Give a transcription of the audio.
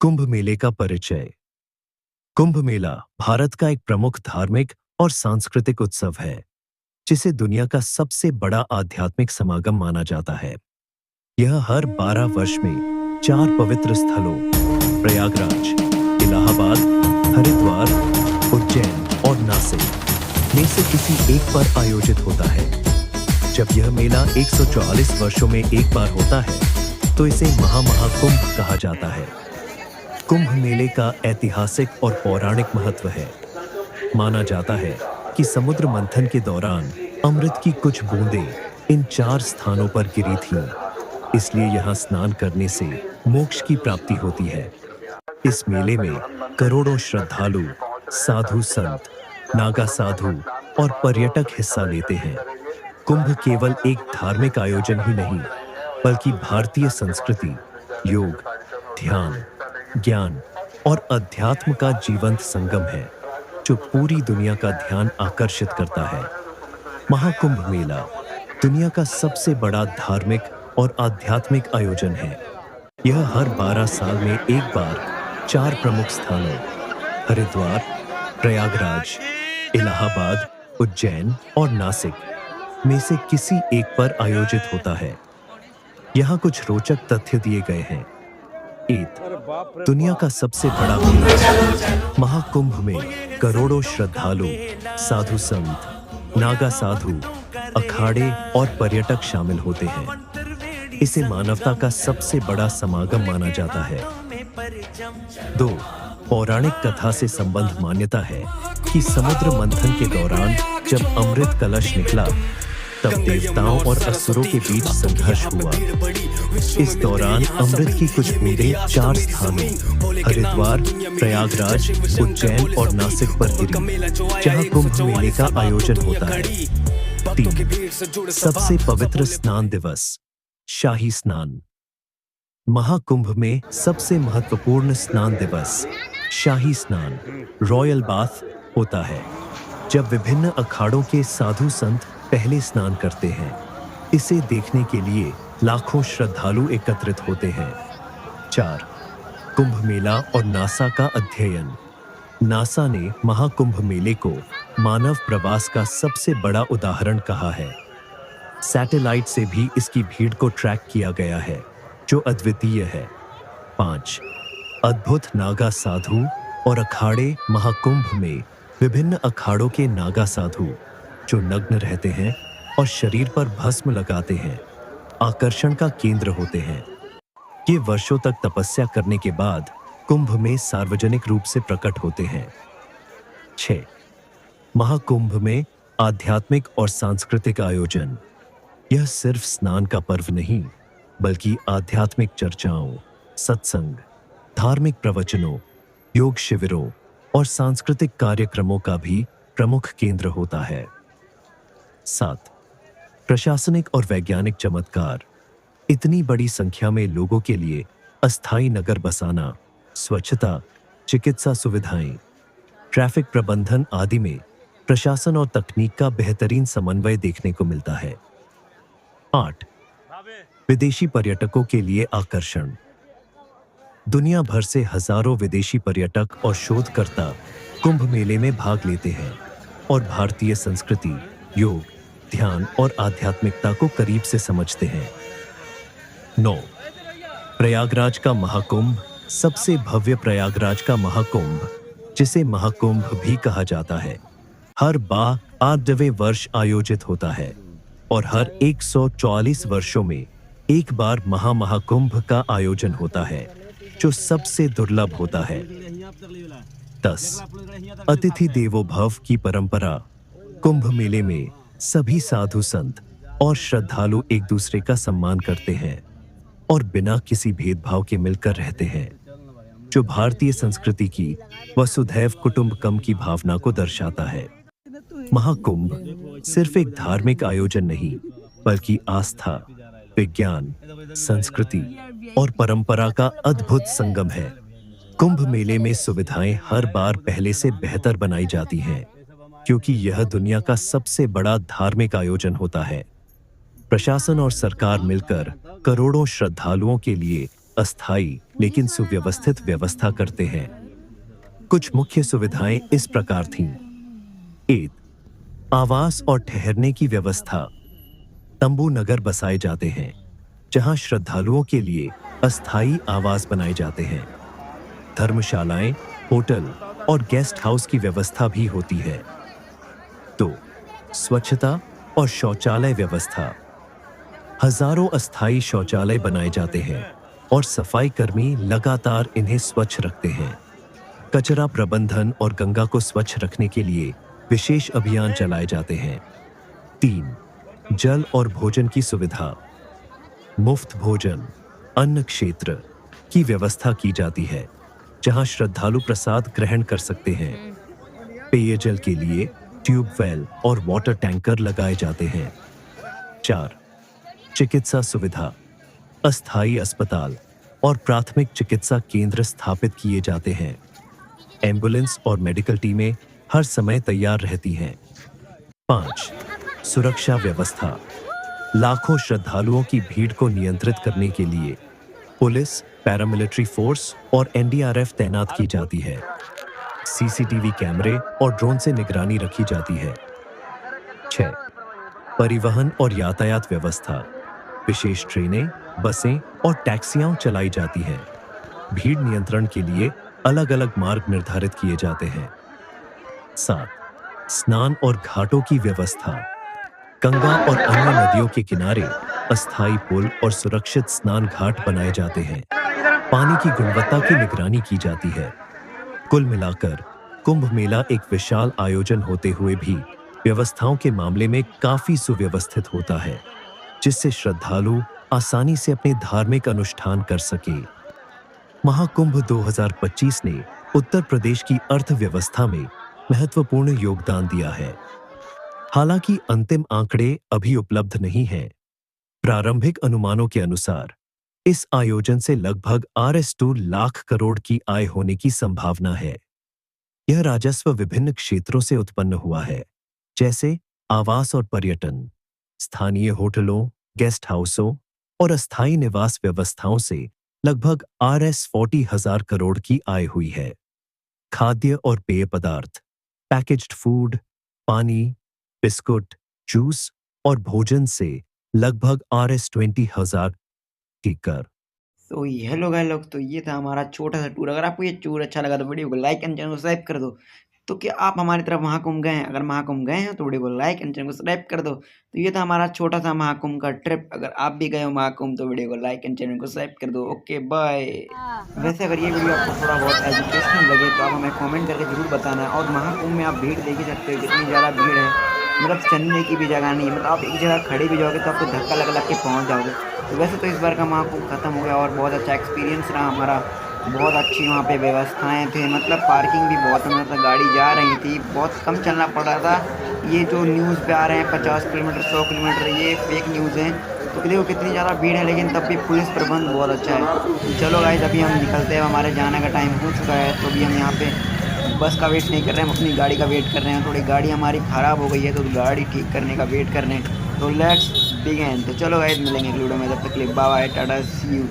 कुंभ मेले का परिचय। कुंभ मेला भारत का एक प्रमुख धार्मिक और सांस्कृतिक उत्सव है, जिसे दुनिया का सबसे बड़ा आध्यात्मिक समागम माना जाता है। यह हर 12 वर्ष में 4 पवित्र स्थलों प्रयागराज, इलाहाबाद, हरिद्वार, उज्जैन और नासिक में से किसी एक पर आयोजित होता है। जब यह मेला 144 वर्षों में एक बार होता है, तो इसे महाकुंभ कहा जाता है। कुंभ मेले का ऐतिहासिक और पौराणिक महत्व है। माना जाता है कि समुद्र मंथन के दौरान अमृत की कुछ बूंदें इन 4 स्थानों पर गिरी थीं, इसलिए यहाँ स्नान करने से मोक्ष की प्राप्ति होती है। इस मेले में करोड़ों श्रद्धालु, साधु संत, नागा साधु और पर्यटक हिस्सा लेते हैं। कुंभ केवल एक धार्मिक आयोजन ही नहीं, बल्कि भारतीय संस्कृति, योग, ध्यान, ज्ञान और अध्यात्म का जीवंत संगम है, जो पूरी दुनिया का ध्यान आकर्षित करता है। महाकुंभ मेला दुनिया का सबसे बड़ा धार्मिक और आध्यात्मिक आयोजन है। यह हर 12 साल में एक बार 4 प्रमुख स्थानों हरिद्वार, प्रयागराज, इलाहाबाद, उज्जैन और नासिक में से किसी एक पर आयोजित होता है। यहाँ कुछ रोचक तथ्य दिए गए हैं। दुनिया का सबसे बड़ा मेला। महाकुंभ में करोड़ों श्रद्धालु, साधु संत, नागा साधु, अखाड़े और पर्यटक शामिल होते हैं। इसे मानवता का सबसे बड़ा समागम माना जाता है। 2. पौराणिक कथा से संबंध मान्यता है कि समुद्र मंथन के दौरान जब अमृत कलश निकला, तब देवताओं और असुरों के बीच संघर्ष हुआ। इस दौरान अमृत की कुछ बूंदें 4 स्थानों हरिद्वार, प्रयागराज, उज्जैन और नासिक पर गिरी, जहां कुंभ मेले का आयोजन होता है। 3. सबसे पवित्र स्नान दिवस, शाही स्नान। महाकुंभ में सबसे महत्वपूर्ण स्नान दिवस, शाही स्नान, रॉयल बाथ होता है, जब विभिन्न अखाड़ों के साधु संत पहले स्नान करते हैं। इसे देखने के लिए लाखों श्रद्धालु एकत्रित होते हैं। 4. कुंभ मेला और नासा का अध्ययन। नासा ने महाकुंभ मेले को मानव प्रवास का सबसे बड़ा उदाहरण कहा है। सैटेलाइट से भी इसकी भीड़ को ट्रैक किया गया है, जो अद्वितीय है। 5. अद्भुत नागा साधु और अखाड़े। महाकुंभ में विभिन्न अखाड़ों के नागा साधु, जो नग्न रहते हैं और शरीर पर भस्म लगाते हैं, आकर्षण का केंद्र होते हैं। ये वर्षों तक तपस्या करने के बाद कुंभ में सार्वजनिक रूप से प्रकट होते हैं। 6. महाकुंभ में आध्यात्मिक और सांस्कृतिक आयोजन। यह सिर्फ स्नान का पर्व नहीं, बल्कि आध्यात्मिक चर्चाओं, सत्संग, धार्मिक प्रवचनों, योग शिविरों और सांस्कृतिक कार्यक्रमों का भी प्रमुख केंद्र होता है। 7. प्रशासनिक और वैज्ञानिक चमत्कार। इतनी बड़ी संख्या में लोगों के लिए अस्थायी नगर बसाना, स्वच्छता, चिकित्सा सुविधाएं, ट्रैफिक प्रबंधन आदि में प्रशासन और तकनीक का बेहतरीन समन्वय देखने को मिलता है। 8. विदेशी पर्यटकों के लिए आकर्षण। दुनिया भर से हजारों विदेशी पर्यटक और शोधकर्ता कुंभ मेले में भाग लेते हैं और भारतीय संस्कृति, योग, ध्यान और आध्यात्मिकता को करीब से समझते हैं। 9. प्रयागराज का महाकुंभ। सबसे भव्य प्रयागराज का महाकुंभ, जिसे महाकुंभ भी कहा जाता है, हर 8वें वर्ष आयोजित होता है और हर 144 वर्षों में एक बार महाकुंभ का आयोजन होता है, जो सबसे दुर्लभ होता है। 10. अतिथि देवो भव की परंपरा। कुंभ मेले में सभी साधु संत और श्रद्धालु एक दूसरे का सम्मान करते हैं और बिना किसी भेदभाव के मिलकर रहते हैं, जो भारतीय संस्कृति की वसुधैव कुटुंबकम की भावना को दर्शाता है। महाकुंभ सिर्फ एक धार्मिक आयोजन नहीं, बल्कि आस्था, विज्ञान, संस्कृति और परंपरा का अद्भुत संगम है। कुंभ मेले में सुविधाएं हर बार पहले से बेहतर बनाई जाती हैं, क्योंकि यह दुनिया का सबसे बड़ा धार्मिक आयोजन होता है। प्रशासन और सरकार मिलकर करोड़ों श्रद्धालुओं के लिए अस्थायी लेकिन सुव्यवस्थित व्यवस्था करते हैं। कुछ मुख्य सुविधाएं इस प्रकार थीं। 1. आवास और ठहरने की व्यवस्था। तंबू नगर बसाए जाते हैं, जहां श्रद्धालुओं के लिए अस्थायी आवास बनाए जाते हैं। धर्मशालाएं, होटल और गेस्ट हाउस की व्यवस्था भी होती है। 2. स्वच्छता और शौचालय व्यवस्था। हजारों अस्थायी शौचालय बनाए जाते हैं और सफाई कर्मी लगातार इन्हें स्वच्छ रखते हैं। कचरा प्रबंधन और गंगा को स्वच्छ रखने के लिए विशेष अभियान चलाए जाते हैं। 3. जल और भोजन की सुविधा। मुफ्त भोजन, अन्न क्षेत्र की व्यवस्था की जाती है, जहां श्रद्धालु प्रसाद ग्रहण कर सकते हैं। पेयजल के लिए ट्यूबवेल और वाटर टैंकर लगाए जाते हैं। 4. चिकित्सा सुविधा। अस्थायी अस्पताल और प्राथमिक चिकित्सा केंद्र स्थापित किए जाते हैं। एम्बुलेंस और मेडिकल टीमें हर समय तैयार रहती हैं। 5. सुरक्षा व्यवस्था। लाखों श्रद्धालुओं की भीड़ को नियंत्रित करने के लिए पुलिस, पैरामिलिट्री फोर्स और एनडीआरएफ तैनात की जाती है। सीसीटीवी कैमरे और ड्रोन से निगरानी रखी जाती है। 6. परिवहन और यातायात व्यवस्था। विशेष ट्रेनें, बसें और टैक्सियां चलाई जाती हैं। भीड़ नियंत्रण के लिए अलग-अलग मार्ग निर्धारित किए जाते हैं। 7. स्नान और घाटों की व्यवस्था। गंगा और अन्य नदियों के किनारे अस्थायी पुल और सुरक्षित स्नान घाट बनाए जाते हैं। पानी की गुणवत्ता की निगरानी की जाती है। कुल मिलाकर कुंभ मेला एक विशाल आयोजन होते हुए भी व्यवस्थाओं के मामले में काफी सुव्यवस्थित होता है, जिससे श्रद्धालु आसानी से अपने धार्मिक अनुष्ठान कर सके। महाकुंभ 2025 ने उत्तर प्रदेश की अर्थव्यवस्था में महत्वपूर्ण योगदान दिया है। हालांकि अंतिम आंकड़े अभी उपलब्ध नहीं हैं। प्रारंभिक अनुमानों के अनुसार इस आयोजन से लगभग Rs2 लाख करोड़ की आय होने की संभावना है। यह राजस्व विभिन्न क्षेत्रों से उत्पन्न हुआ है, जैसे आवास और पर्यटन, स्थानीय होटलों, गेस्ट हाउसों और अस्थायी निवास व्यवस्थाओं से लगभग Rs40,000 करोड़ की आय हुई है। खाद्य और पेय पदार्थ, पैकेज्ड फूड, पानी, बिस्कुट, जूस और भोजन से लगभग Rs20,000 की कर। तो हेलो गाइस लोग, तो ये था हमारा छोटा सा टूर। अगर आपको ये टूर अच्छा लगा तो वीडियो को लाइक एंड चैनल को सब्सक्राइब कर दो। तो क्या आप हमारी तरफ महाकुंभ गए हैं? अगर महाकुंभ गए हैं तो वीडियो को लाइक एंड चैनल को सब्सक्राइब कर दो। तो ये था हमारा छोटा सा महाकुंभ का ट्रिप। अगर आप भी गए हो महाकुंभ तो वीडियो को लाइक एंड चैनल को सब्सक्राइब कर दो। Okay bye. वैसे अगर ये वीडियो आपको थोड़ा बहुत एजुकेशनल लगे तो आप हमें कॉमेंट करके जरूर बताना। और महाकुंभ में आप भीड़ देख ही सकते हो, कितनी ज़्यादा भीड़ है, मतलब चलने की भी जगह नहीं है। मतलब आप एक जगह खड़े भी जाओगे तो आपको धक्का लग के पहुंच जाओगे। तो वैसे तो इस बार का महाकुंभ खत्म हो गया और बहुत अच्छा एक्सपीरियंस रहा हमारा। बहुत अच्छी वहाँ पे व्यवस्थाएं थे, मतलब पार्किंग भी बहुत, मतलब गाड़ी जा रही थी, बहुत कम चलना पड़ रहा था। ये जो न्यूज़ पे आ रहे हैं 50 किलोमीटर 100 किलोमीटर, ये फेक न्यूज़ हैं। तो देखो कितनी ज़्यादा भीड़ है, लेकिन तब भी पुलिस प्रबंध बहुत अच्छा है। तो चलो गाइस, अभी हम निकलते हैं, हमारे जाने का टाइम हो चुका है। तो अभी हम यहाँ पे बस का वेट नहीं कर रहे हैं, हम अपनी गाड़ी का वेट कर रहे हैं। थोड़ी गाड़ी हमारी ख़राब हो गई है तो गाड़ी ठीक करने का वेट कर रहे हैं। तो लेट्स बिगिन। तो चलो गाइस, मिलेंगे अगली वीडियो में, तब तक के लिए bye bye, tata, see you.